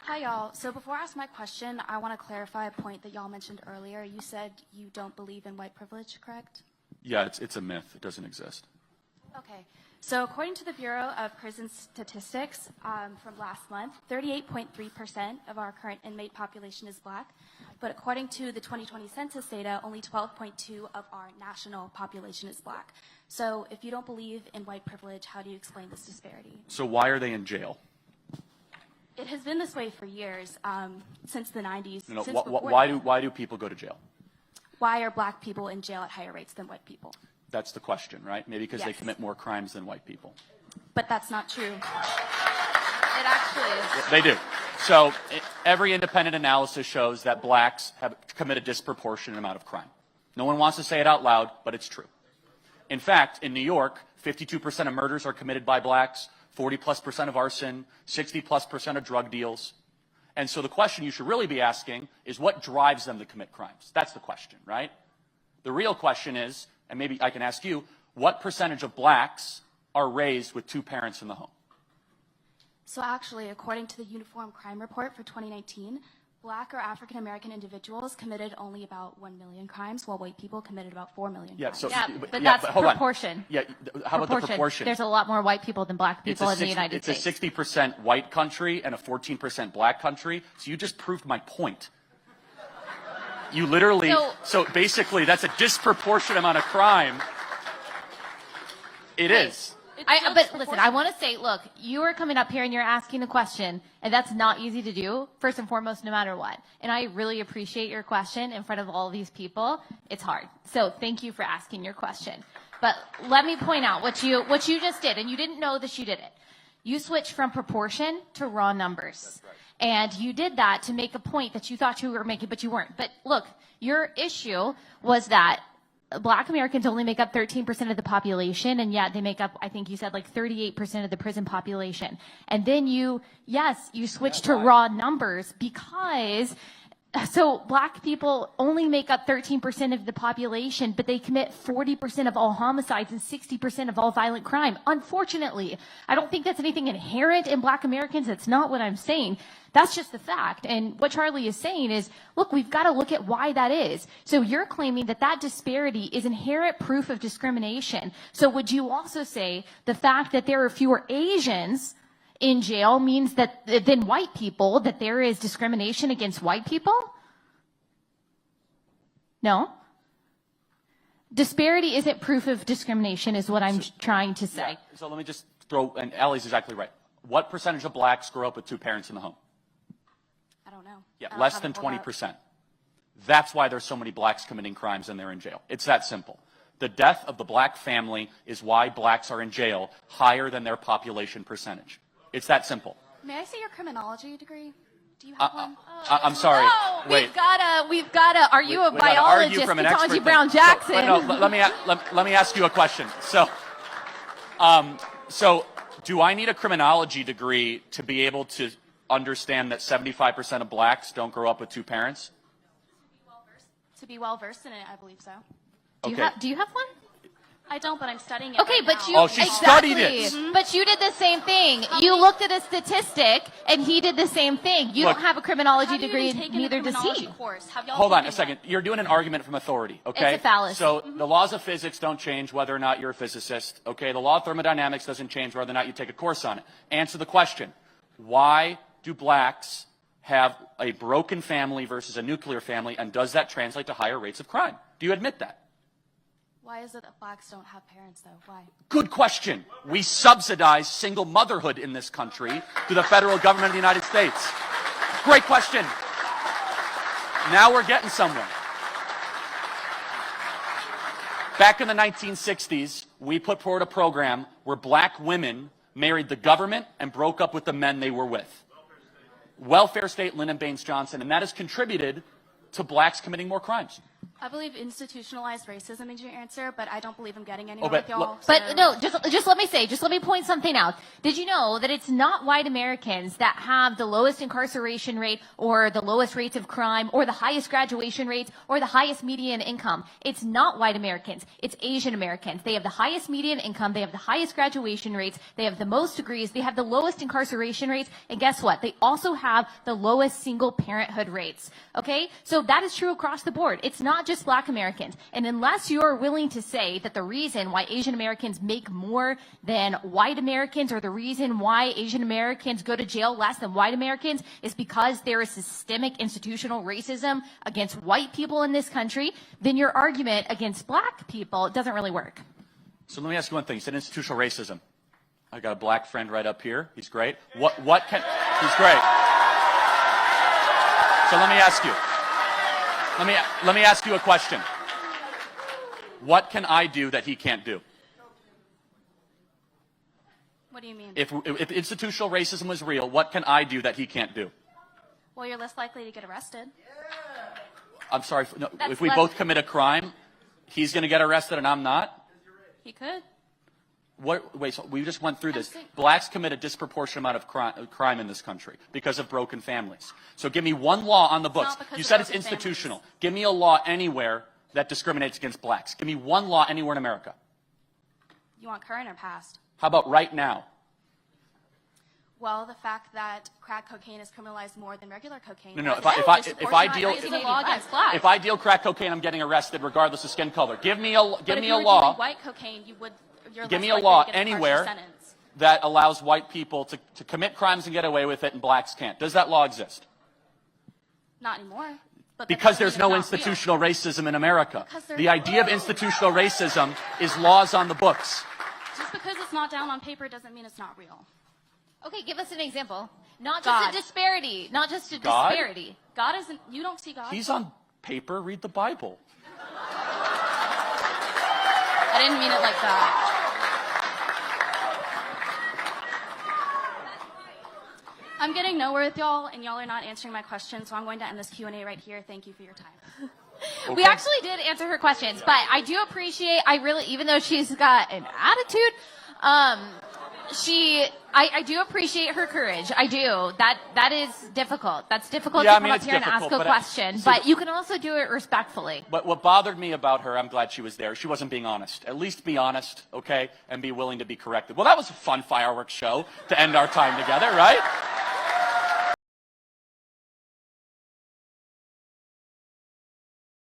Hi, y'all. So before I ask my question, I want to clarify a point that y'all mentioned earlier. You said you don't believe in white privilege, correct? Yeah, it's a myth. It doesn't exist. Okay. So according to the Bureau of Prison Statistics from last month, 38.3% of our current inmate population is black. But according to the 2020 census data, only 12.2% of our national population is black. So if you don't believe in white privilege, how do you explain this disparity? So why are they in jail? It has been this way for years, since the 90s. No, since why do people go to jail? Why are black people in jail at higher rates than white people? That's the question, right? Maybe because they Yes. commit more crimes than white people. But that's not true. It actually is. They do. So every independent analysis shows that blacks have committed a disproportionate amount of crime. No one wants to say it out loud, but it's true. In fact, in New York, 52% of murders are committed by blacks, 40+% of arson, 60+% of drug deals. And so the question you should really be asking is what drives them to commit crimes? That's the question, right? The real question is, and maybe I can ask you, what percentage of blacks are raised with two parents in the home? So actually, according to the Uniform Crime Report for 2019, black or African American individuals committed only about 1 million crimes, while white people committed about 4 million crimes. That's proportion. Yeah, how about the proportion? There's a lot more white people than black people in the United States. It's a 60% white country and a 14% black country, so you just proved my point. You literally, so basically that's a disproportionate amount of crime. It is. But listen, I want to say, look, you are coming up here and you're asking a question, and that's not easy to do, first and foremost, no matter what. And I really appreciate your question in front of all these people. It's hard. So thank you for asking your question. But let me point out what you just did, and you didn't know that you did it. You switched from proportion to raw numbers. That's right. And you did that to make a point that you thought you were making, but you weren't. But look, your issue was that black Americans only make up 13% of the population, and yet they make up, I think you said, like 38% of the prison population. And then you switched to raw numbers because, so black people only make up 13% of the population, but they commit 40% of all homicides and 60% of all violent crime. Unfortunately, I don't think that's anything inherent in black Americans. That's not what I'm saying. That's just the fact. And what Charlie is saying is, look, we've got to look at why that is. So you're claiming that that disparity is inherent proof of discrimination. So would you also say the fact that there are fewer Asians in jail means that than white people, that there is discrimination against white people? No? Disparity isn't proof of discrimination is what I'm trying to say. Yeah. So let me just throw, and Allie's exactly right. What percentage of blacks grow up with two parents in the home? I don't know. Yeah, less than 20%. That's why there's so many blacks committing crimes and they're in jail. It's that simple. The death of the black family is why blacks are in jail higher than their population percentage. It's that simple. May I see your criminology degree? Do you have one? I'm sorry. No, Wait. we've gotta. Are you a biologist, Ketanji Brown Jackson? Let me ask you a question. So do I need a criminology degree to be able to understand that 75% of blacks don't grow up with two parents? To be well versed in it, I believe so. Do you have one? I don't, but I'm studying it. Okay, right but now. you Oh, she studied it. Mm-hmm. But you did the same thing. You looked at a statistic, and he did the same thing. You Look, don't have a criminology Have you degree, even taken neither a does criminology he. course? Have y'all Hold on taken a second. You're doing an argument from authority, okay? It's a fallacy. So the laws of physics don't change whether or not you're a physicist, okay? The law of thermodynamics doesn't change whether or not you take a course on it. Answer the question. Why do blacks have a broken family versus a nuclear family, and does that translate to higher rates of crime? Do you admit that? Why is it that blacks don't have parents, though? Why? Good question. We subsidize single motherhood in this country through the federal government of the United States. Great question. Now we're getting somewhere. Back in the 1960s, we put forward a program where black women married the government and broke up with the men they were with. Welfare state, Lyndon Baines Johnson, and that has contributed to blacks committing more crimes. I believe institutionalized racism is your answer, but I don't believe I'm getting anywhere but with y'all. But so- no, just let me point something out. Did you know that it's not white Americans that have the lowest incarceration rate or the lowest rates of crime or the highest graduation rates or the highest median income? It's not white Americans. It's Asian Americans. They have the highest median income. They have the highest graduation rates. They have the most degrees. They have the lowest incarceration rates. And guess what? They also have the lowest single parenthood rates. Okay? So that is true across the board. It's not just black Americans. And unless you're willing to say that the reason why Asian Americans make more than white Americans or the reason why Asian Americans go to jail less than white Americans is because there is systemic institutional racism against white people in this country, then your argument against black people doesn't really work. So let me ask you one thing. You said institutional racism. I got a black friend right up here. He's great. He's great. So let me ask you. Let me ask you a question. What can I do that he can't do? What do you mean? If institutional racism was real, what can I do that he can't do? Well, you're less likely to get arrested. I'm sorry. No, That's if we less- both commit a crime, he's going to get arrested and I'm not? He could. Wait, so we just went through this. I'm saying- Blacks commit a disproportionate amount of crime in this country because of broken families. So give me one law on the books. not because You of said it's broken institutional. families. Give me a law anywhere that discriminates against blacks. Give me one law anywhere in America. You want current or past? How about right now? Well, the fact that crack cocaine is criminalized more than regular cocaine. No, Is if I deal the law against blacks. if I deal crack cocaine, I'm getting arrested regardless of skin color. Give me But if a you were law. dealing white cocaine, you're Give less me a likely law to get a harsher anywhere sentence. that allows white people to commit crimes and get away with it, and blacks can't. Does that law exist? Not anymore. But that Because doesn't there's mean no it's not real. institutional racism in America. Because there- The idea of institutional racism is laws on the books. Just because it's not down on paper doesn't mean it's not real. Okay, give us an example. Not God. just a disparity. Not just a God? disparity. God isn't. You don't see God. He's on paper. Read the Bible. I didn't mean it like that. I'm getting nowhere with y'all, and y'all are not answering my question, so I'm going to end this Q&A right here. Thank you for your time. We Okay. actually did answer her questions, but I do appreciate, even though she's got an attitude, I do appreciate her courage. I do. That is difficult. That's difficult Yeah, to I come mean, up it's here and ask difficult, a but question, see, but you can also do it respectfully. But what bothered me about her, I'm glad she was there. She wasn't being honest. At least be honest, okay, and be willing to be corrected. Well, that was a fun fireworks show to end our time together, right?